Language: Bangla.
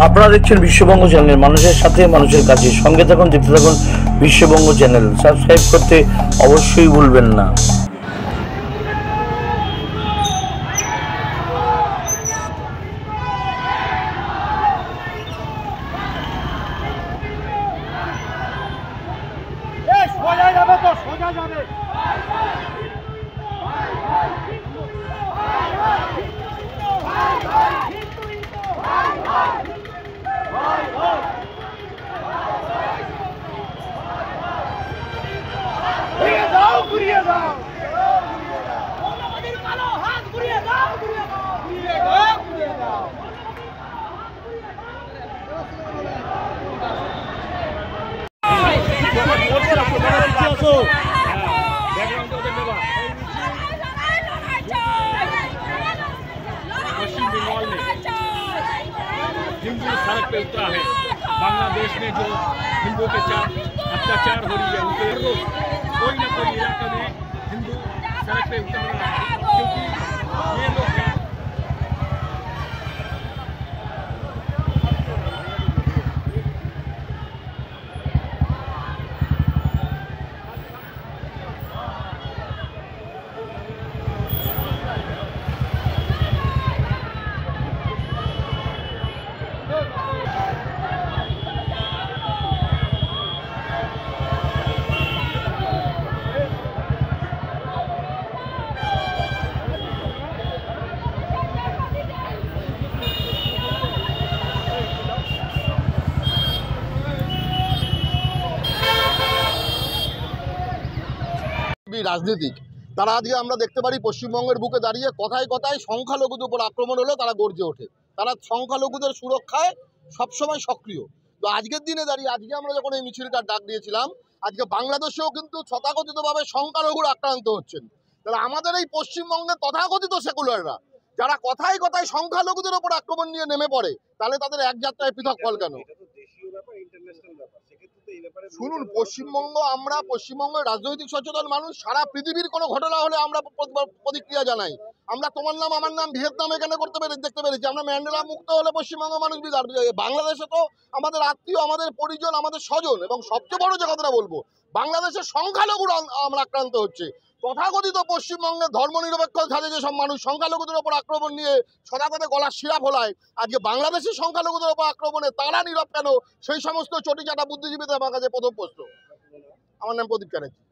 আপনারা দেখছেন বিশ্ববঙ্গ চ্যানেল, মানুষের সাথে মানুষের কাছে। সঙ্গে থাকুন, দেখতে থাকুন বিশ্ববঙ্গ চ্যানেল। সাবস্ক্রাইব করতে অবশ্যই ভুলবেন না। हिंदू सड़क पे उतरा है। बांग्लादेश में जो हिंदू के साथ अत्याचार हो रही है, उनके कोई ना कोई इलाके में हिंदू सड़क पे उतर रहा है, क्योंकि ये लोग রাজনীতিক তারা আজকে আমরা দেখতে পারি পশ্চিমবঙ্গের বুকে দাঁড়িয়ে কথায় কথায় সংখ্যালঘুদের উপর আক্রমণ হলে তারা গর্জে ওঠে। তারা সংখ্যালঘুদের সুরক্ষায় সবসময় সক্রিয়। তো আজকের দিনে দাঁড়িয়ে আজকে আমরা যখন এই মিছিলটার ডাক দিয়েছিলাম, আজকে বাংলাদেশেও কিন্তু তথাকথিতভাবে সংখ্যালঘুরা আক্রান্ত হচ্ছেন। তাহলে আমাদের এই পশ্চিমবঙ্গের তথাকথিত সেকুলাররা যারা কথায় কথায় সংখ্যালঘুদের ওপর আক্রমণ নিয়ে নেমে পড়ে, তাহলে তাদের এক যাত্রায় পৃথক ফল কেন? শুনুন, পশ্চিমবঙ্গের রাজনৈতিক সচেতন মানুষ, সারা পৃথিবীর কোনো ঘটনা হলে আমরা প্রতিক্রিয়া জানাই। আমরা তোমার নাম আমার নাম ভিয়েতনাম এখানে দেখতে পেরেছি। আমরা ম্যান্ডেলা মুক্ত হলে পশ্চিমবঙ্গ মানুষ বাংলাদেশে তো আমাদের আত্মীয়, আমাদের পরিজন, আমাদের স্বজন, এবং সবচেয়ে বড় যে কথাটা বলবো, বাংলাদেশের সংখ্যালঘুরা আমরা আক্রান্ত হচ্ছে। তথাকথিত পশ্চিমবঙ্গের ধর্মনিরপেক্ষ ধারে যেসব মানুষ সংখ্যালঘুদের ওপর আক্রমণ নিয়ে সদাগতে গলার শিরা ফোলায়, আজকে বাংলাদেশের সংখ্যালঘুদের ওপর আক্রমণে তারা নীরব কেন? সেই সমস্ত চটিচাটা বুদ্ধিজীবীদের আমার কাছে প্রথম প্রশ্ন। আমার নাম প্রদীপ চ্যাটার্জি।